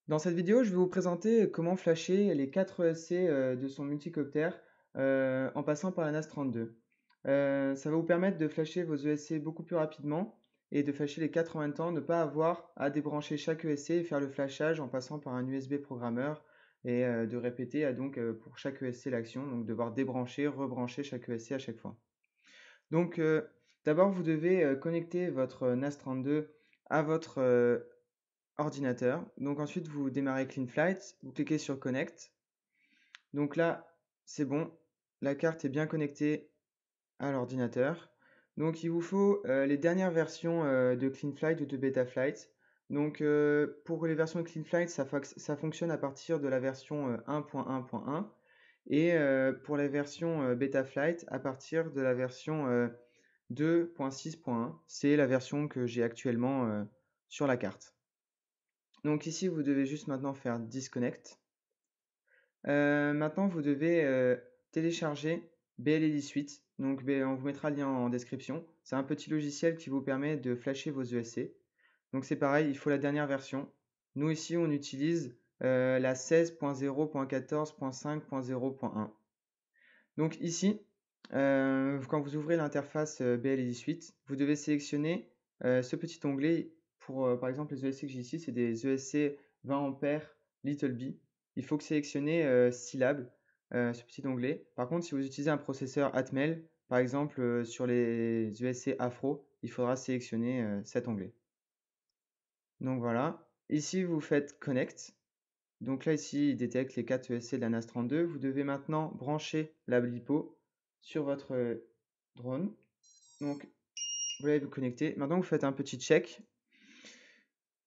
Dans cette vidéo, je vais vous présenter comment flasher les 4 ESC de son multicoptère en passant par la NAS32. Ça va vous permettre de flasher vos ESC beaucoup plus rapidement et de flasher les 4 en même temps, ne pas avoir à débrancher chaque ESC et faire le flashage en passant par un USB programmeur et de répéter pour chaque ESC l'action, donc devoir débrancher, rebrancher chaque ESC à chaque fois. Donc d'abord, vous devez connecter votre NAS32 à votre ordinateur. Donc ensuite, vous démarrez CleanFlight, vous cliquez sur Connect. Donc là, c'est bon, la carte est bien connectée à l'ordinateur. Donc il vous faut les dernières versions de CleanFlight ou de Betaflight. Donc pour les versions de CleanFlight, ça fonctionne à partir de la version 1.1.1 et pour la version Betaflight à partir de la version 2.6.1. C'est la version que j'ai actuellement sur la carte. Donc ici, vous devez juste maintenant faire disconnect. Maintenant, vous devez télécharger BLED Suite. Donc, on vous mettra le lien en description. C'est un petit logiciel qui vous permet de flasher vos ESC. Donc, c'est pareil, il faut la dernière version. Nous, ici, on utilise la 16.0.14.5.0.1. Donc, ici, quand vous ouvrez l'interface BLED Suite, vous devez sélectionner ce petit onglet pour, par exemple, les ESC que j'ai ici, c'est des ESC 20 ampères Little B. Il faut que sélectionner syllabes, ce petit onglet. Par contre, si vous utilisez un processeur Atmel, par exemple sur les ESC Afro, il faudra sélectionner cet onglet. Donc voilà. Ici, vous faites Connect. Donc là, ici, il détecte les 4 ESC de la NAS32. Vous devez maintenant brancher la LiPo sur votre drone. Donc, vous l'avez connecté. Maintenant, vous faites un petit check.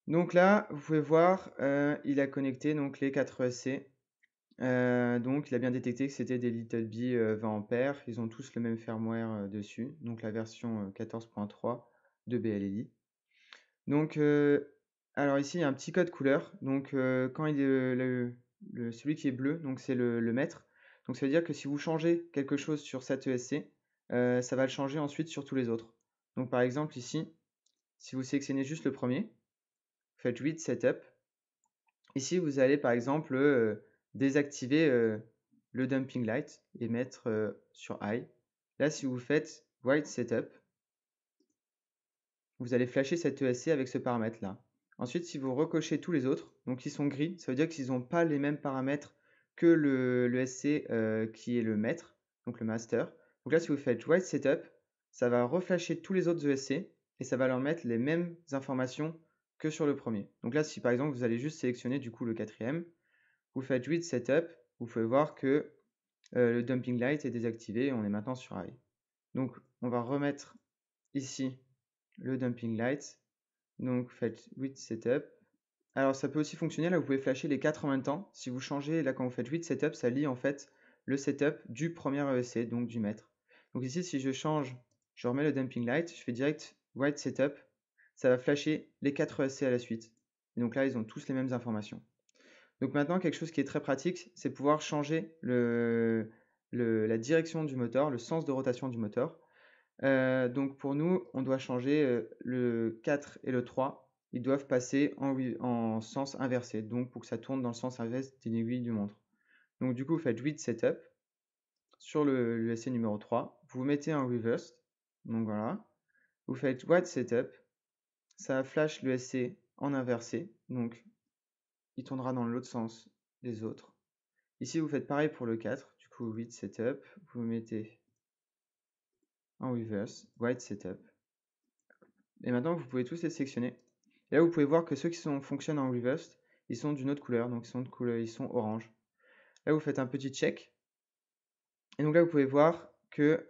Donc là, vous pouvez voir, il a connecté donc, les 4 ESC. Donc, il a bien détecté que c'était des Little B 20 ampères. Ils ont tous le même firmware dessus. Donc, la version 14.3 de BLEI. Donc, alors ici, il y a un petit code couleur. Donc, quand il est celui qui est bleu, donc c'est le maître. Donc, ça veut dire que si vous changez quelque chose sur cette ESC, ça va le changer ensuite sur tous les autres. Donc, par exemple, ici, si vous sélectionnez juste le premier, vous faites Read Setup. Ici, vous allez par exemple désactiver le Dumping Light et mettre sur High. Là, si vous faites White Setup, vous allez flasher cette ESC avec ce paramètre-là. Ensuite, si vous recochez tous les autres, donc ils sont gris, ça veut dire qu'ils n'ont pas les mêmes paramètres que le SC qui est le maître, donc le master. Donc là, si vous faites White Setup, ça va reflasher tous les autres ESC et ça va leur mettre les mêmes informations que sur le premier. Donc là, si par exemple vous allez juste sélectionner du coup le quatrième, vous faites Read Setup, vous pouvez voir que le Dumping Light est désactivé et on est maintenant sur High. Donc on va remettre ici le Dumping Light. Donc faites Read Setup. Alors ça peut aussi fonctionner, là vous pouvez flasher les 4 en même temps. Si vous changez, là quand vous faites Read Setup, ça lit en fait le setup du premier ESC, donc du maître. Donc ici si je change, je remets le Dumping Light, je fais direct White Setup, ça va flasher les 4 ESC à la suite. Et donc là ils ont tous les mêmes informations. Donc maintenant quelque chose qui est très pratique, c'est pouvoir changer la direction du moteur, le sens de rotation du moteur. Donc pour nous, on doit changer le 4 et le 3. Ils doivent passer en sens inversé, donc pour que ça tourne dans le sens inverse d'une aiguille du montre. Donc du coup, vous faites Read Setup sur le essai numéro 3. Vous mettez en reverse, donc voilà. Vous faites White Setup, ça flash le essai en inversé, donc il tournera dans l'autre sens des autres. Ici, vous faites pareil pour le 4, du coup Read Setup, vous mettez en reverse, White Setup. Et maintenant, vous pouvez tous les sélectionner. Et là, vous pouvez voir que ceux qui fonctionnent en reverse, ils sont d'une autre couleur, donc ils sont orange. Là, vous faites un petit check. Et donc là, vous pouvez voir que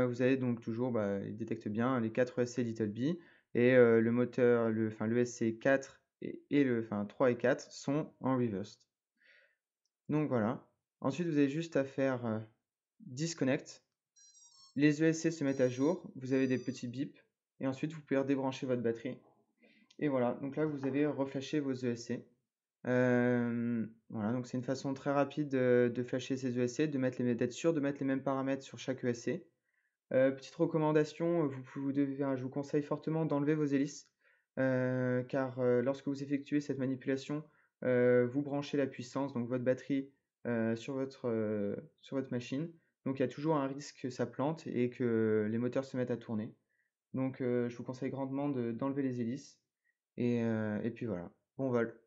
vous avez donc toujours, il détecte bien les 4 ESC Little B et le moteur, le ESC 4 3 et 4 sont en reverse. Donc voilà. Ensuite, vous avez juste à faire disconnect. Les ESC se mettent à jour. Vous avez des petits bips. Et ensuite, vous pouvez redébrancher votre batterie. Et voilà, donc là vous avez reflashé vos ESC. Voilà, donc c'est une façon très rapide de flasher ces ESC, d'être sûr de mettre les mêmes paramètres sur chaque ESC. Petite recommandation, je vous conseille fortement d'enlever vos hélices, car lorsque vous effectuez cette manipulation, vous branchez la puissance, donc votre batterie, sur votre machine. Donc il y a toujours un risque que ça plante et que les moteurs se mettent à tourner. Donc je vous conseille grandement d'enlever les hélices et puis voilà. Bon vol.